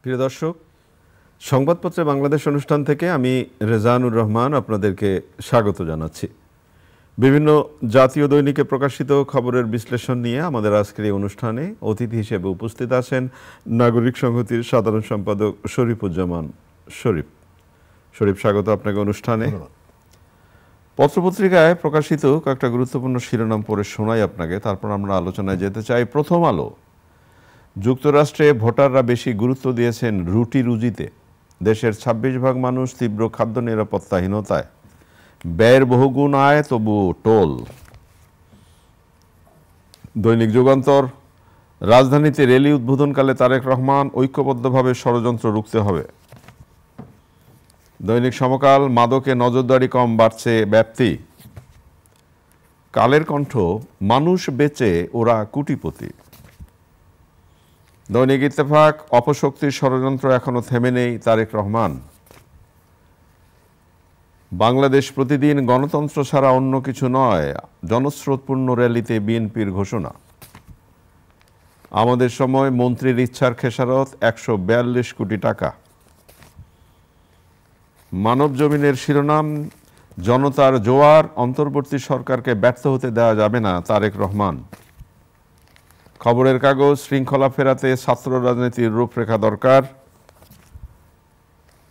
প্রিয় দর্শক, সংবাদপত্রে বাংলাদেশ অনুষ্ঠান থেকে আমি রেজানুর রহমান আপনাদেরকে স্বাগত জানাচ্ছি। বিভিন্ন জাতীয় দৈনিকে প্রকাশিত খবরের বিশ্লেষণ নিয়ে আমাদের আজকের এই অনুষ্ঠানে অতিথি হিসেবে উপস্থিত আছেন নাগরিক সংহতির সাধারণ সম্পাদক শরীফুজ্জামান শরীফ। শরীফ, স্বাগত আপনাকে অনুষ্ঠানে। পত্রপত্রিকায় প্রকাশিত কয়েকটা গুরুত্বপূর্ণ শিরোনাম পড়ে শোনাই আপনাকে, তারপর আমরা আলোচনায় যেতে চাই। প্রথম আলো, যুক্তরাষ্ট্রে ভোটাররা বেশি গুরুত্ব দিয়েছেন রুটি রুজিতে, দেশের 26% মানুষ তীব্র খাদ্য নিরাপত্তাহীনতায়, ব্যয়ের বহুগুণ আয় তবু টোল। দৈনিক যুগান্তর, রাজধানীতে র্যালি উদ্বোধনকালে তারেক রহমান, ঐক্যবদ্ধভাবে ষড়যন্ত্র রুখতে হবে। দৈনিক সমকাল, মাদকে নজরদারি কম, বাড়ছে ব্যাপ্তি। কালের কণ্ঠ, মানুষ বেচে ওরা কোটিপতি। দৈনিক ইত্তেফাক, অপশক্তির ষড়যন্ত্র এখনো থেমে নেই, তারেক রহমান। বাংলাদেশ প্রতিদিন, গণতন্ত্র ছাড়া অন্য কিছু নয়, জনস্রোতপূর্ণ র্যালিতে বিএনপির ঘোষণা। আমাদের সময়, মন্ত্রীর ইচ্ছার খেসারত 142 কোটি টাকা। মানব জমিনের শিরোনাম, জনতার জোয়ার, অন্তর্বর্তী সরকারকে ব্যর্থ হতে দেওয়া যাবে না, তারেক রহমান। খবরের কাগজ, শৃঙ্খলা ফেরাতে ছাত্র রাজনীতির রূপরেখা দরকার।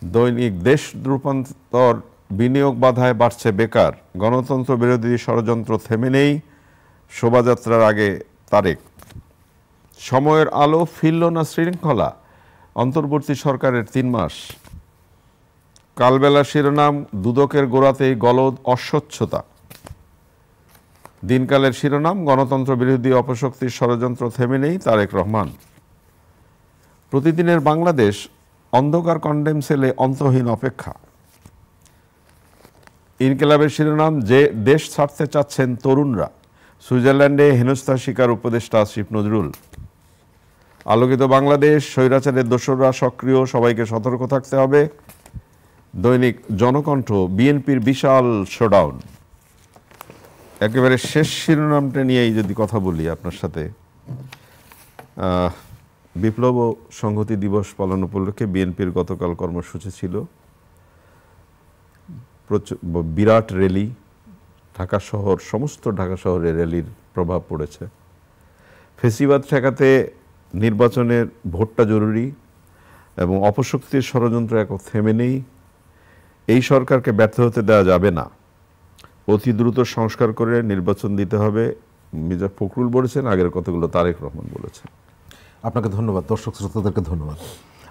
দৈনিক দেশ রূপান্তর, বিনিয়োগ বাধায় বাড়ছে বেকার, গণতন্ত্র বিরোধী ষড়যন্ত্র থেমে নেই, শোভাযাত্রার আগে তারেক। সময়ের আলো, ফিরল না শৃঙ্খলা, অন্তর্বর্তী সরকারের 3 মাস। কালবেলা শিরোনাম, দুদকের গোড়াতেই গলদ অস্বচ্ছতা। দিনকালের শিরোনাম, গণতন্ত্র বিরোধী অপশক্তির ষড়যন্ত্র থেমে নেই, তারেক রহমান। প্রতিদিনের বাংলাদেশ, অন্ধকার কন্ডেম সেলে অন্তহীন অপেক্ষা। ইনকিলাবের শিরোনাম, যে দেশ ছাড়তে চাচ্ছেন তরুণরা, সুইজারল্যান্ডে হেনস্থার শিকার উপদেষ্টা আসিফ নজরুল। আলোকিত বাংলাদেশ, স্বৈরাচারের দোসররা সক্রিয়, সবাইকে সতর্ক থাকতে হবে। দৈনিক জনকণ্ঠ, বিএনপির বিশাল শোডাউন। একেবারে শেষ শিরোনামটা নিয়েই যদি কথা বলি আপনার সাথে, বিপ্লব ও সংহতি দিবস পালন উপলক্ষে বিএনপির গতকাল কর্মসূচি ছিল, বিরাট র্যালি। ঢাকা শহর, সমস্ত ঢাকা শহরে র্যালির প্রভাব পড়েছে। ফেসিবাদ ঠেকাতে নির্বাচনের ভোটটা জরুরি এবং অপশক্তির ষড়যন্ত্র এখন থেমে নেই। এই সরকারকে ব্যর্থ হতে দেওয়া যাবে না, অতি দ্রুত সংস্কার করে নির্বাচন দিতে হবে, মির্জা ফখরুল বলেছেন। আগের কথাগুলো তারেক রহমান বলেছেন। আপনাকে ধন্যবাদ, দর্শক শ্রোতাদেরকে ধন্যবাদ।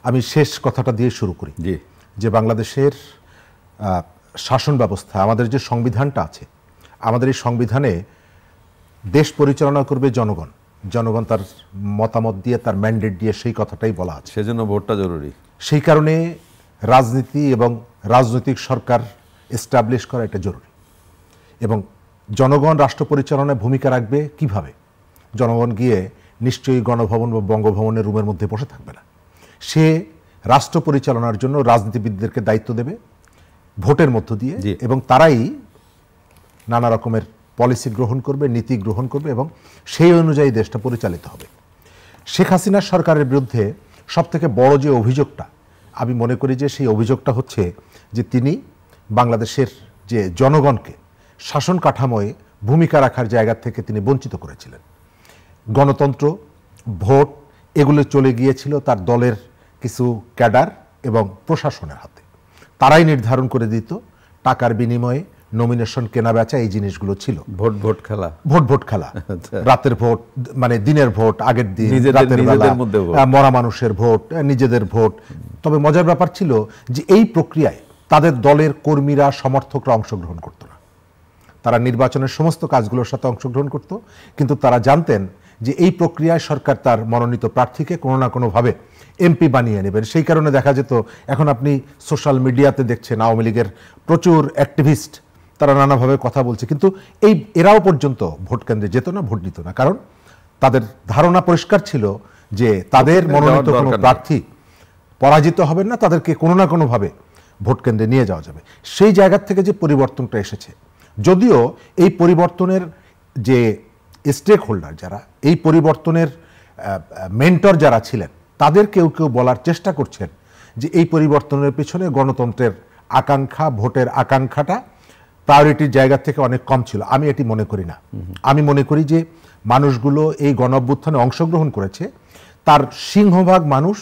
আমি শেষ কথাটা দিয়ে শুরু করি, যে বাংলাদেশের শাসন ব্যবস্থা, আমাদের যে সংবিধানটা আছে, আমাদের এই সংবিধানে দেশ পরিচালনা করবে জনগণ। জনগণ তার মতামত দিয়ে, তার ম্যান্ডেট দিয়ে সেই কথাটাই বলা আছে। সেজন্য ভোটটা জরুরি। সেই কারণে রাজনীতি এবং রাজনৈতিক সরকার এস্টাবলিশ করা এটা জরুরি। এবং জনগণ রাষ্ট্র পরিচালনায় ভূমিকা রাখবে কিভাবে? জনগণ গিয়ে নিশ্চয়ই গণভবন বা বঙ্গভবনের রুমের মধ্যে বসে থাকবে না। সে রাষ্ট্র পরিচালনার জন্য রাজনীতিবিদদেরকে দায়িত্ব দেবে ভোটের মধ্য দিয়ে, এবং তারাই নানা রকমের পলিসি গ্রহণ করবে, নীতি গ্রহণ করবে, এবং সেই অনুযায়ী দেশটা পরিচালিত হবে। শেখ হাসিনার সরকারের বিরুদ্ধে সবথেকে বড় যে অভিযোগটা, আমি মনে করি যে সেই অভিযোগটা হচ্ছে যে তিনি বাংলাদেশের যে জনগণকে শাসন কাঠামোয় ভূমিকা রাখার জায়গা থেকে তিনি বঞ্চিত করেছিলেন। গণতন্ত্র, ভোট এগুলো চলে গিয়েছিল তার দলের কিছু ক্যাডার এবং প্রশাসনের হাতে। তারাই নির্ধারণ করে দিত টাকার বিনিময়ে নমিনেশন কেনা বেচা, এই জিনিসগুলো ছিল। ভোট খেলা, ভোট খেলা, রাতের ভোট, মানে দিনের ভোট, আগের দিন, রাতের বেলা, মরা মানুষের ভোট, নিজেদের ভোট। তবে মজার ব্যাপার ছিল যে এই প্রক্রিয়ায় তাদের দলের কর্মীরা, সমর্থকরা অংশগ্রহণ করত না। তারা নির্বাচনের সমস্ত কাজগুলোর সাথে অংশগ্রহণ করত, কিন্তু তারা জানতেন যে এই প্রক্রিয়ায় সরকার তার মনোনীত প্রার্থীকে কোনো না কোনোভাবে এমপি বানিয়ে নেবেন। সেই কারণে দেখা যেত, এখন আপনি সোশ্যাল মিডিয়াতে দেখছেন আওয়ামী লীগের প্রচুর অ্যাক্টিভিস্ট, তারা নানাভাবে কথা বলছে, কিন্তু এরাও পর্যন্ত ভোট কেন্দ্রে যেত না, ভোট দিত না। কারণ তাদের ধারণা পরিষ্কার ছিল যে তাদের মনোনীত কোনো প্রার্থী পরাজিত হবেন না, তাদেরকে কোনো না কোনোভাবে ভোট কেন্দ্রে নিয়ে যাওয়া যাবে। সেই জায়গা থেকে যে পরিবর্তনটা এসেছে, যদিও এই পরিবর্তনের যে স্টেক হোল্ডার যারা, এই পরিবর্তনের মেন্টর যারা ছিলেন, তাদের কেউ কেউ বলার চেষ্টা করছেন যে এই পরিবর্তনের পেছনে গণতন্ত্রের আকাঙ্ক্ষা, ভোটের আকাঙ্ক্ষাটা প্রায়োরিটির জায়গা থেকে অনেক কম ছিল। আমি এটি মনে করি না। আমি মনে করি যে মানুষগুলো এই গণঅভ্যুত্থানে অংশগ্রহণ করেছে, তার সিংহভাগ মানুষ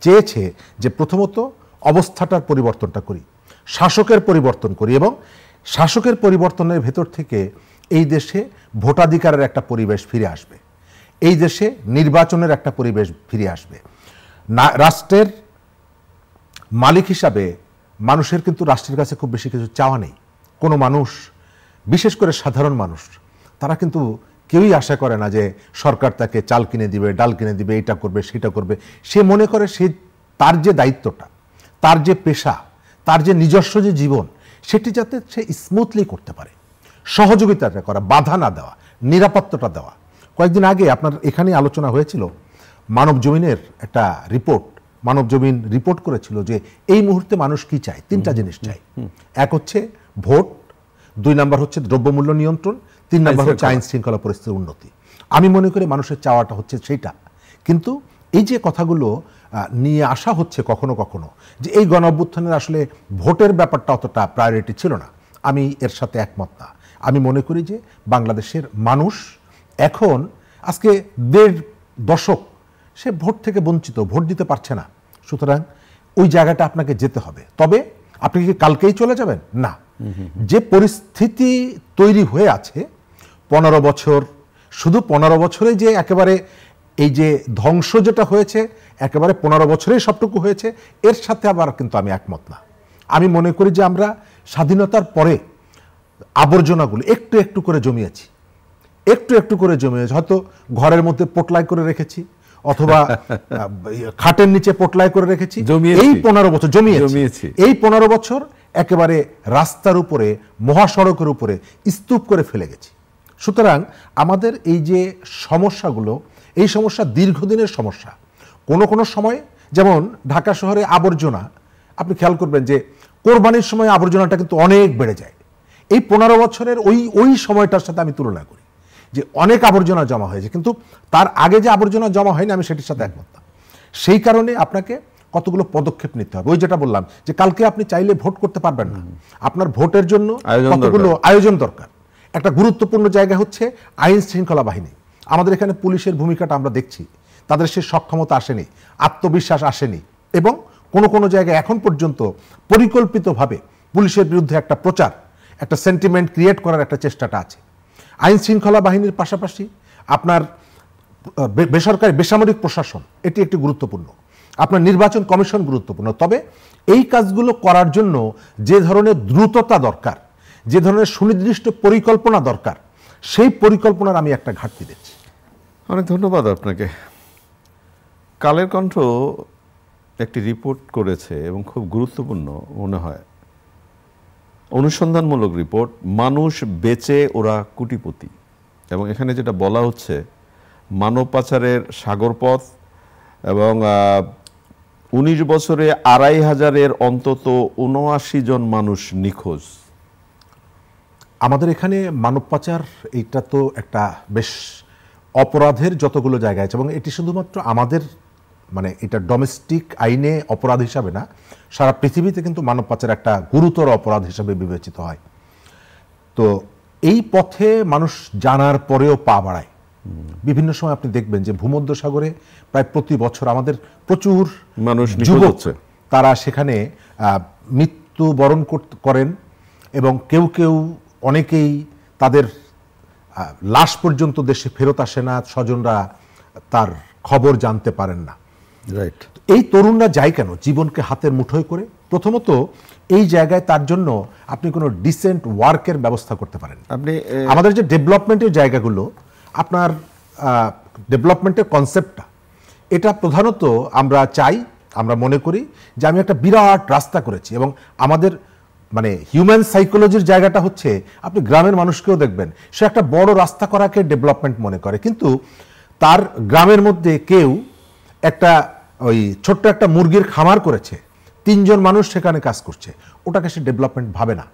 চেয়েছে যে প্রথমত অবস্থাটার পরিবর্তনটা করি, শাসকের পরিবর্তন করি, এবং শাসকের পরিবর্তনের ভেতর থেকে এই দেশে ভোটাধিকারের একটা পরিবেশ ফিরে আসবে, এই দেশে নির্বাচনের একটা পরিবেশ ফিরে আসবে। না, রাষ্ট্রের মালিক হিসাবে মানুষের কিন্তু রাষ্ট্রের কাছে খুব বেশি কিছু চাওয়া নেই। কোনো মানুষ, বিশেষ করে সাধারণ মানুষ, তারা কিন্তু কেউই আশা করে না যে সরকার তাকে চাল কিনে দিবে, ডাল কিনে দিবে, এটা করবে সেটা করবে। সে মনে করে সে তার যে দায়িত্বটা, তার যে পেশা, তার যে নিজস্ব যে জীবন, সেটি যাতে সে স্মুথলি করতে পারে, সহযোগিতাটা করা, বাধা না দেওয়া, নিরাপত্তাটা দেওয়া। কয়েকদিন আগে আপনার এখানে আলোচনা হয়েছিল, মানব জমিনের একটা রিপোর্ট, মানব জমিন রিপোর্ট করেছিল যে এই মুহূর্তে মানুষ কি চায়, তিনটা জিনিস চায়। এক হচ্ছে ভোট, 2 নাম্বার হচ্ছে দ্রব্যমূল্য নিয়ন্ত্রণ, 3 নাম্বার হচ্ছে আইন শৃঙ্খলা পরিস্থিতির উন্নতি। আমি মনে করি মানুষের চাওয়াটা হচ্ছে সেইটা। কিন্তু এই যে কথাগুলো নিয়ে আসা হচ্ছে কখনো কখনো, যে এই গণঅভ্যুত্থানের আসলে ভোটের ব্যাপারটা অতটা প্রায়োরিটি ছিল না, আমি এর সাথে একমত না। আমি মনে করি যে বাংলাদেশের মানুষ এখন আজকে 1.5 দশক সে ভোট থেকে বঞ্চিত, ভোট দিতে পারছে না। সুতরাং ওই জায়গাটা আপনাকে যেতে হবে। তবে আপনি কি কালকেই চলে যাবেন? না। যে পরিস্থিতি তৈরি হয়ে আছে 15 বছর, শুধু 15 বছরে যে একেবারে এই যে ধ্বংস যেটা হয়েছে একেবারে 15 বছরেই সবটুকু হয়েছে, এর সাথে আবার কিন্তু আমি একমত না। আমি মনে করি যে আমরা স্বাধীনতার পরে আবর্জনাগুলো একটু একটু করে জমিয়েছি, একটু একটু করে জমিয়েছি। হয়তো ঘরের মধ্যে পোটলাই করে রেখেছি, অথবা খাটের নিচে পোটলাই করে রেখেছি। এই 15 বছর জমিয়েছি, এই 15 বছর একেবারে রাস্তার উপরে, মহাসড়কের উপরে স্তূপ করে ফেলে গেছি। সুতরাং আমাদের এই যে সমস্যাগুলো, এই সমস্যা দীর্ঘদিনের সমস্যা। কোনো কোনো সময়, যেমন ঢাকা শহরে আবর্জনা, আপনি খেয়াল করবেন যে কোরবানির সময় আবর্জনাটা কিন্তু অনেক বেড়ে যায়। এই 15 বছরের ওই সময়টার সাথে আমি তুলনা করি যে অনেক আবর্জনা জমা হয়েছে, কিন্তু তার আগে যে আবর্জনা জমা হয়নি, আমি সেটির সাথে একমত না। সেই কারণে আপনাকে কতগুলো পদক্ষেপ নিতে হবে। ওই যেটা বললাম যে কালকে আপনি চাইলে ভোট করতে পারবেন না, আপনার ভোটের জন্য কতগুলো আয়োজন দরকার। একটা গুরুত্বপূর্ণ জায়গা হচ্ছে আইন শৃঙ্খলা বাহিনী। আমাদের এখানে পুলিশের ভূমিকাটা আমরা দেখছি, তাদের সে সক্ষমতা আসেনি, আত্মবিশ্বাস আসেনি, এবং কোনো কোনো জায়গায় এখন পর্যন্ত পরিকল্পিতভাবে পুলিশের বিরুদ্ধে একটা প্রচার, একটা সেন্টিমেন্ট ক্রিয়েট করার একটা চেষ্টাটা আছে। আইন শৃঙ্খলা বাহিনীর পাশাপাশি আপনার বেসরকারি বেসামরিক প্রশাসন, এটি একটি গুরুত্বপূর্ণ। আপনার নির্বাচন কমিশন গুরুত্বপূর্ণ। তবে এই কাজগুলো করার জন্য যে ধরনের দ্রুততা দরকার, যে ধরনের সুনির্দিষ্ট পরিকল্পনা দরকার, সেই পরিকল্পনার আমি একটা ঘাটতি দেখছি। অনেক ধন্যবাদ আপনাকে। কালের কণ্ঠ একটি রিপোর্ট করেছে এবং খুব গুরুত্বপূর্ণ মনে হয়, অনুসন্ধানমূলক রিপোর্ট, মানুষ বেচে ওরা কোটিপতি। এবং এখানে যেটা বলা হচ্ছে, মানব পাচারের সাগরপথ, এবং 19 বছরে 2500-এর অন্তত 79 জন মানুষ নিখোঁজ। আমাদের এখানে মানব পাচার, এইটা তো একটা বেশ অপরাধের যতগুলো জায়গা আছে, এবং এটি শুধুমাত্র আমাদের, মানে এটা ডোমেস্টিক আইনে অপরাধ হিসাবে না, সারা পৃথিবীতে কিন্তু মানব পাচার একটা গুরুতর অপরাধ হিসাবে বিবেচিত হয়। তো এই পথে মানুষ জানার পরেও পা বাড়ায়। বিভিন্ন সময় আপনি দেখবেন যে ভূমধ্যসাগরে প্রায় প্রতি বছর আমাদের প্রচুর মানুষ যুবক তারা সেখানে মৃত্যুবরণ করেন, এবং কেউ কেউ, অনেকেই তাদের লাশ পর্যন্ত দেশে ফেরত আসে না, স্বজনরা তার খবর জানতে পারেন না। রাইট। এই তরুণরা যায় কেন? জীবনকে হাতের মুঠোয় করে। প্রথমত এই জায়গায় তার জন্য আপনি কোনো ডিসেন্ট ওয়ার্কের ব্যবস্থা করতে পারেন। আপনি আমাদের যে ডেভেলপমেন্টের জায়গাগুলো, আপনার ডেভেলপমেন্টের কনসেপ্টটা, এটা প্রধানত আমরা চাই, আমরা মনে করি যে আমি একটা বিরাট রাস্তা করেছি, এবং আমাদের মানে হিউম্যান সাইকোলজির জায়গাটা হচ্ছে, আপনি গ্রামের মানুষকেও দেখবেন, সে একটা বড় রাস্তা করাকে ডেভেলপমেন্ট মনে করে, কিন্তু তার গ্রামের মধ্যে কেউ একটা ওই ছোট্ট একটা মুরগির খামার করেছে, 3 জন মানুষ সেখানে কাজ করছে, ওটাকে সে ডেভেলপমেন্ট ভাবে না।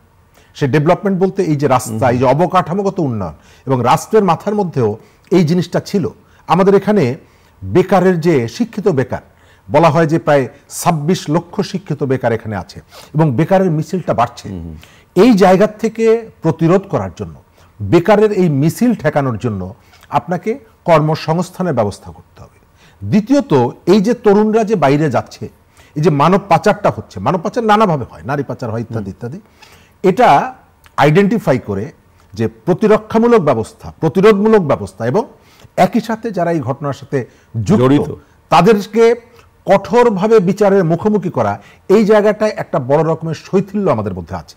সে ডেভেলপমেন্ট বলতে এই যে রাস্তা, এই যে অবকাঠামোগত উন্নয়ন, এবং রাষ্ট্রের মাথার মধ্যেও এই জিনিসটা ছিল। আমাদের এখানে বেকারের যে শিক্ষিত বেকার, বলা হয় যে প্রায় ২৬ লক্ষ শিক্ষিত বেকার এখানে আছে এবং বেকারের মিছিলটা বাড়ছে। এই জায়গা থেকে প্রতিরোধ করার জন্য, বেকারের এই মিছিল ঠেকানোর জন্য আপনাকে কর্মসংস্থানের ব্যবস্থা করতে হবে। দ্বিতীয়ত, এই যে তরুণরা যে বাইরে যাচ্ছে, এই যে মানব পাচারটা হচ্ছে, মানব পাচার নানাভাবে হয়, নারী পাচার হয় ইত্যাদি ইত্যাদি, এটা আইডেন্টিফাই করে যে প্রতিরক্ষামূলক ব্যবস্থা, প্রতিরোধমূলক ব্যবস্থা এবং একই সাথে যারা এই ঘটনার সাথে জড়িত তাদেরকে কঠোরভাবে বিচারের মুখোমুখি করা, এই জায়গাটায় একটা বড় রকমের শৈথিল্য আমাদের মধ্যে আছে।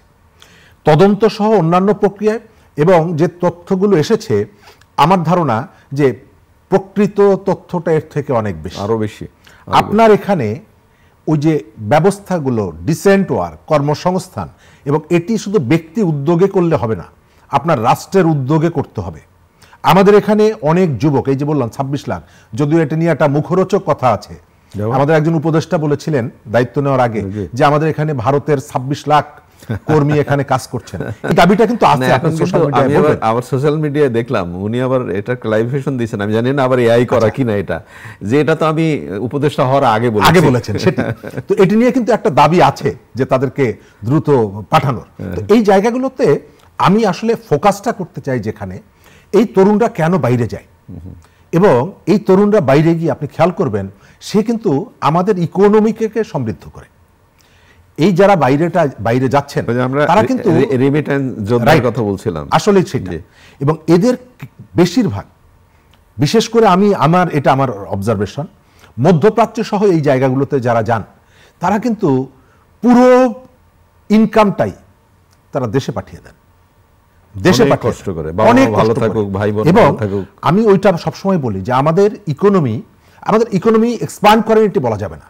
তদন্ত সহ অন্যান্য প্রক্রিয়ায় এবং যে তথ্যগুলো এসেছে, আমার ধারণা যে প্রকৃত তথ্যটা এর থেকে অনেক বেশি, আরো বেশি। আপনার এখানে ওই যে ব্যবস্থাগুলো, ডিসেন্ট ওয়ার্ক, কর্মসংস্থান, এবং এটি শুধু ব্যক্তি উদ্যোগে করলে হবে না, আপনার রাষ্ট্রের উদ্যোগে করতে হবে। আমাদের এখানে অনেক যুবক, এই যে বললাম ২৬ লাখ, যদিও এটা নিয়ে একটা মুখরোচক কথা আছে, আমাদের একজন উপদেষ্টা বলেছিলেন দায়িত্ব নেওয়ার আগে যে আমাদের এখানে ভারতের ২৬ লাখ কর্মী এখানে কাজ করছেন। এই দাবিটা কিন্তু আছে। আবার সোশ্যাল মিডিয়ায় দেখলাম উনি আবার এটা ক্লারিফিকেশন দিয়েছেন, আমি জানি না আবার এআই করা কিনা, এটা যে এটা তো আমি উপদেষ্টা হওয়ার আগে বলেছেন সেটা। তো এটি নিয়ে কিন্তু একটা দাবি আছে যে তাদেরকে দ্রুত পাঠানোর। তো এই জায়গাগুলোতে আমি আসলে ফোকাসটা করতে চাই, যেখানে এই তরুণরা কেন বাইরে যায় এবং এই তরুণরা বাইরে গিয়ে আপনি খেয়াল করবেন সে কিন্তু আমাদের ইকোনমিকে সমৃদ্ধ করে। এই যারা বাইরে যাচ্ছেন তারা কিন্তু রিমিটেন্স যোদ্ধার কথা বলছিলাম, আসলে সেটা। এবং এদের বেশিরভাগ, বিশেষ করে এটা আমার অবজারভেশন, মধ্যপ্রাচ্য সহ এই জায়গাগুলোতে যারা যান তারা কিন্তু পুরো ইনকামটাই তারা দেশে পাঠিয়ে দেন, দেশে কষ্ট করে, অনেক ভালো থাকুক, ভাই বোন ভালো থাকুক। আমি ওইটা সবসময় বলি যে আমাদের ইকোনমি এক্সপ্যান্ড করেন এটি বলা যাবে না,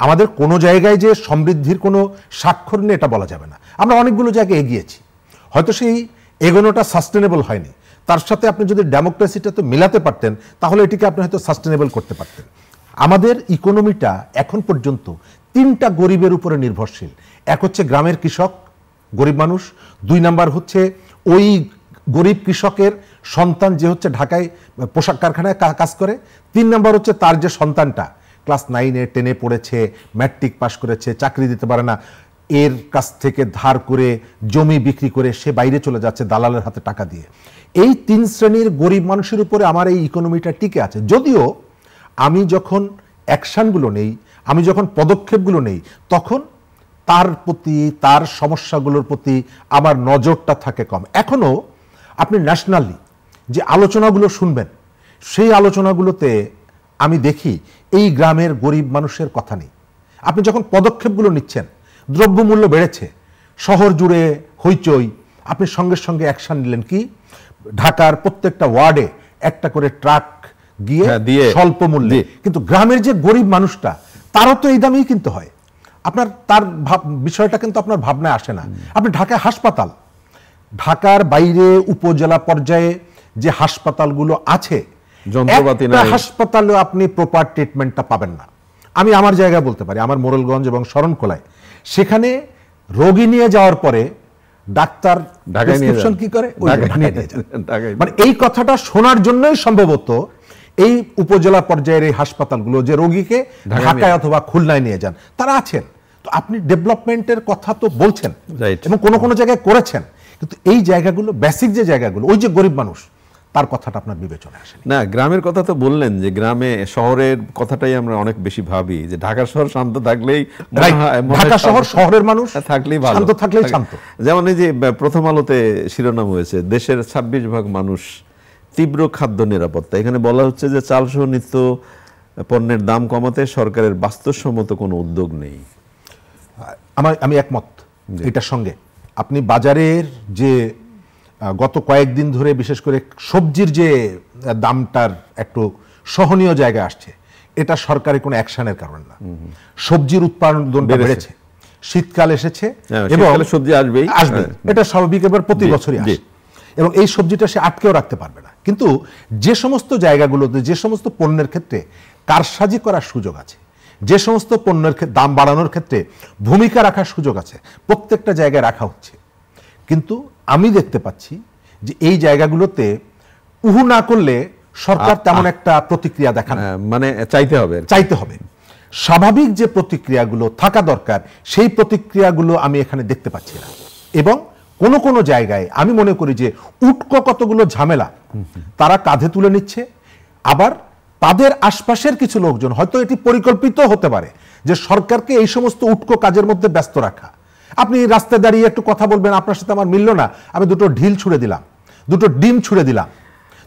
আমাদের কোনো জায়গায় যে সমৃদ্ধির কোনো স্বাক্ষর নেই এটা বলা যাবে না। আমরা অনেকগুলো জায়গায় এগিয়েছি, হয়তো সেই এগোনোটা সাস্টেনেবল হয়নি, তার সাথে আপনি যদি ডেমোক্রেসিটা তো মেলাতে পারতেন তাহলে এটিকে আপনি হয়তো সাস্টেনেবল করতে পারতেন। আমাদের ইকোনমিটা এখন পর্যন্ত 3টা গরিবের উপরে নির্ভরশীল। এক হচ্ছে গ্রামের কৃষক, গরিব মানুষ। 2 নাম্বার হচ্ছে ওই গরিব কৃষকের সন্তান যে হচ্ছে ঢাকায় পোশাক কারখানায় কাজ করে। 3 নাম্বার হচ্ছে তার যে সন্তানটা ক্লাস 9-এ 10-এ পড়েছে, ম্যাট্রিক পাস করেছে, চাকরি দিতে পারে না, এর কাছ থেকে ধার করে জমি বিক্রি করে সে বাইরে চলে যাচ্ছে দালালের হাতে টাকা দিয়ে। এই 3 শ্রেণীর গরিব মানুষের উপরে আমার এই ইকোনমিটা টিকে আছে। যদিও আমি যখন অ্যাকশনগুলো নেই, আমি যখন পদক্ষেপগুলো নেই, তখন তার প্রতি, তার সমস্যাগুলোর প্রতি আমার নজরটা থাকে কম। এখনও আপনি ন্যাশনালি যে আলোচনাগুলো শুনবেন, সেই আলোচনাগুলোতে আমি দেখি এই গ্রামের গরিব মানুষের কথা নেই। আপনি যখন পদক্ষেপগুলো নিচ্ছেন, দ্রব্যমূল্য বেড়েছে, শহর জুড়ে হইচই, আপনি সঙ্গে সঙ্গে অ্যাকশন নিলেন কি, ঢাকার প্রত্যেকটা ওয়ার্ডে একটা করে ট্রাক গিয়ে স্বল্প মূল্যে, কিন্তু গ্রামের যে গরিব মানুষটা তারও তো এই দামেই কিনতে হয়। আপনার তার বিষয়টা কিন্তু আপনার ভাবনায় আসে না। আপনি ঢাকায় হাসপাতাল, ঢাকার বাইরে উপজেলা পর্যায়ে যে হাসপাতালগুলো আছে, হাসপাতালে আপনি প্রপার ট্রিটমেন্টটা পাবেন না। আমি আমার জায়গায় বলতে পারি, আমার মোরেলগঞ্জ এবং শরণখোলায়, সেখানে রোগী নিয়ে যাওয়ার পরে ডাক্তার প্রেসক্রিপশন কি করে, মানে এই কথাটা শোনার জন্যই সম্ভবত এই উপজেলা পর্যায়ের এই হাসপাতালগুলো যে রোগীকে ঢাকায় অথবা খুলনায় নিয়ে যান, তারা আছেন। তো আপনি ডেভেলপমেন্টের কথা তো বলছেন এবং কোনো কোনো জায়গায় করেছেন, কিন্তু এই জায়গাগুলো, বেসিক যে জায়গাগুলো, ওই যে গরিব মানুষ, তার কথাটা আপনার বিবেচনায় আসে না। গ্রামের কথা তো বললেন, যে গ্রামে, শহরের কথাটাই আমরা অনেক বেশি ভাবি, যে ঢাকা শহর শান্ত থাকলেই, ঢাকা শহর, শহরের মানুষ থাকলেই ভালো, শান্ত থাকলেই শান্ত। যেমন এই যে প্রথম আলোতে শিরোনাম হয়েছে, দেশের 26 ভাগ মানুষ তীব্র খাদ্য নিরাপত্তা। এখানে বলা হচ্ছে যে চাল সহ নিত্য পণ্যের দাম কমাতে সরকারের বাস্তবসম্মত কোনো উদ্যোগ নেই। আমি একমত এটার সঙ্গে। আপনি বাজারের যে গত কয়েকদিন ধরে বিশেষ করে সবজির যে দামটার একটু সহনীয় জায়গায় আসছে, এটা সরকারি কোনো অ্যাকশনের কারণ না। সবজির উৎপাদনটা বেড়েছে, শীতকাল এসেছে এবং সবজি আসবে, এটা স্বাভাবিক, এবার প্রতি বছরই আসে, এবং এই সবজিটা সে আটকেও রাখতে পারবে না। কিন্তু যে সমস্ত জায়গাগুলোতে, যে সমস্ত পণ্যের ক্ষেত্রে কারসাজি করার সুযোগ আছে, যে সমস্ত পণ্যের দাম বাড়ানোর ক্ষেত্রে ভূমিকা রাখার সুযোগ আছে, প্রত্যেকটা জায়গায় রাখা হচ্ছে। কিন্তু আমি দেখতে পাচ্ছি যে এই জায়গাগুলোতে উহু না করলে সরকার তেমন একটা প্রতিক্রিয়া দেখান, মানে চাইতে হবে। স্বাভাবিক যে প্রতিক্রিয়াগুলো থাকা দরকার সেই প্রতিক্রিয়াগুলো আমি এখানে দেখতে পাচ্ছি না। এবং কোন কোন জায়গায় আমি মনে করি যে উটকো কতগুলো ঝামেলা তারা কাঁধে তুলে নিচ্ছে, আবার তাদের আশপাশের কিছু লোকজন, হয়তো এটি পরিকল্পিত হতে পারে যে সরকারকে এই সমস্ত উটকো কাজের মধ্যে ব্যস্ত রাখা। আপনি রাস্তায় দাঁড়িয়ে একটু কথা বলবেন, আপনার সাথে আমার মিলল না, আমি দুটো ঢিল ছুড়ে দিলাম, দুটো ডিম ছুড়ে দিলাম।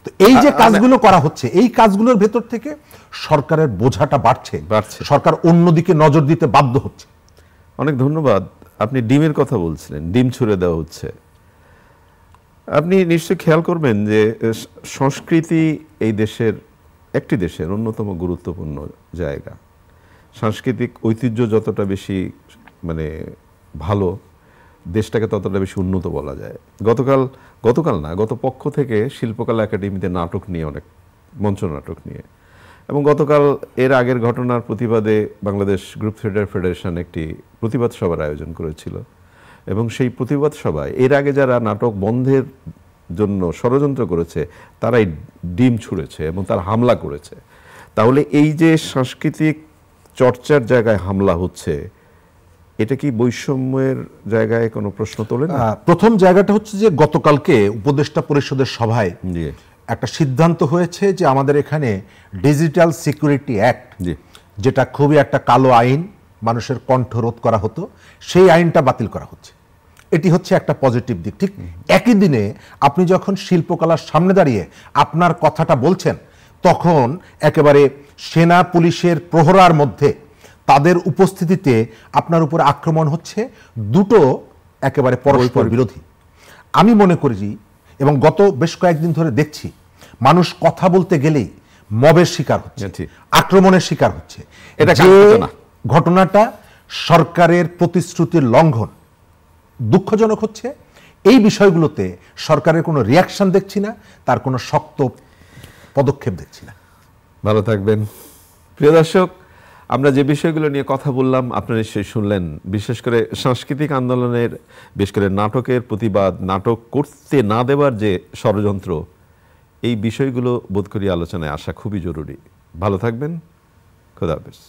তো এই যে কাজগুলো করা হচ্ছে, এই কাজগুলোর ভেতর থেকে সরকারের বোঝাটা বাড়ছে, সরকার অন্যদিকে নজর দিতে বাধ্য হচ্ছে। অনেক ধন্যবাদ। আপনি ডিমের কথা বলছিলেন, ডিম ছুড়ে দেওয়া হচ্ছে। আপনি নিশ্চয়ই খেয়াল করবেন যে সংস্কৃতি এই দেশের, একটি দেশের অন্যতম গুরুত্বপূর্ণ জায়গা। সাংস্কৃতিক ঐতিহ্য যতটা বেশি মানে ভালো, দেশটাকে ততটা বেশি উন্নত বলা যায়। গত পক্ষ থেকে শিল্পকলা একাডেমিতে নাটক নিয়ে, অনেক মঞ্চ নাটক নিয়ে, এবং গতকাল এর আগের ঘটনার প্রতিবাদে বাংলাদেশ গ্রুপ থিয়েটার ফেডারেশন একটি প্রতিবাদ সভার আয়োজন করেছিল, এবং সেই প্রতিবাদ সভায় এর আগে যারা নাটক বন্ধের জন্য ষড়যন্ত্র করেছে তারাই ডিম ছুঁড়েছে এবং তারা হামলা করেছে। তাহলে এই যে সাংস্কৃতিক চর্চার জায়গায় হামলা হচ্ছে, এটা কি বৈষম্যের জায়গায় কোনো প্রশ্ন তোলে না? প্রথম জায়গাটা হচ্ছে যে গতকালকে উপদেষ্টা পরিষদের সভায় একটা সিদ্ধান্ত হয়েছে যে আমাদের এখানে ডিজিটাল সিকিউরিটি অ্যাক্ট, যেটা খুবই একটা কালো আইন, মানুষের কণ্ঠ রোধ করা হতো, সেই আইনটা বাতিল করা হচ্ছে। এটি হচ্ছে একটা পজিটিভ দিক। ঠিক একই দিনে আপনি যখন শিল্পকলার সামনে দাঁড়িয়ে আপনার কথাটা বলছেন, তখন একেবারে সেনা পুলিশের প্রহরার মধ্যে তাদের উপস্থিতিতে আপনার উপর আক্রমণ হচ্ছে, দুটো একেবারে পরস্পর বিরোধী। আমি মনে করি, এবং গত বেশ কয়েকদিন ধরে দেখছি, মানুষ কথা বলতে গেলেই মবের শিকার হচ্ছে, আক্রমণের শিকার হচ্ছে। এটা ঘটনাটা সরকারের প্রতিশ্রুতির লঙ্ঘন, দুঃখজনক হচ্ছে। এই বিষয়গুলোতে সরকারের কোনো রিয়াকশন দেখছি না, তার কোনো শক্ত পদক্ষেপ দেখছি না। ভালো থাকবেন। প্রিয় দর্শক, আমরা যে বিষয়গুলো নিয়ে কথা বললাম আপনারা নিশ্চয়ই শুনলেন। বিশেষ করে সাংস্কৃতিক আন্দোলনের, বিশেষ করে নাটকের প্রতিবাদ, নাটক করতে না দেওয়ার যে ষড়যন্ত্র, এই বিষয়গুলো বোধ করি আলোচনায় আসা খুবই জরুরি। ভালো থাকবেন। খোদা হাফেজ।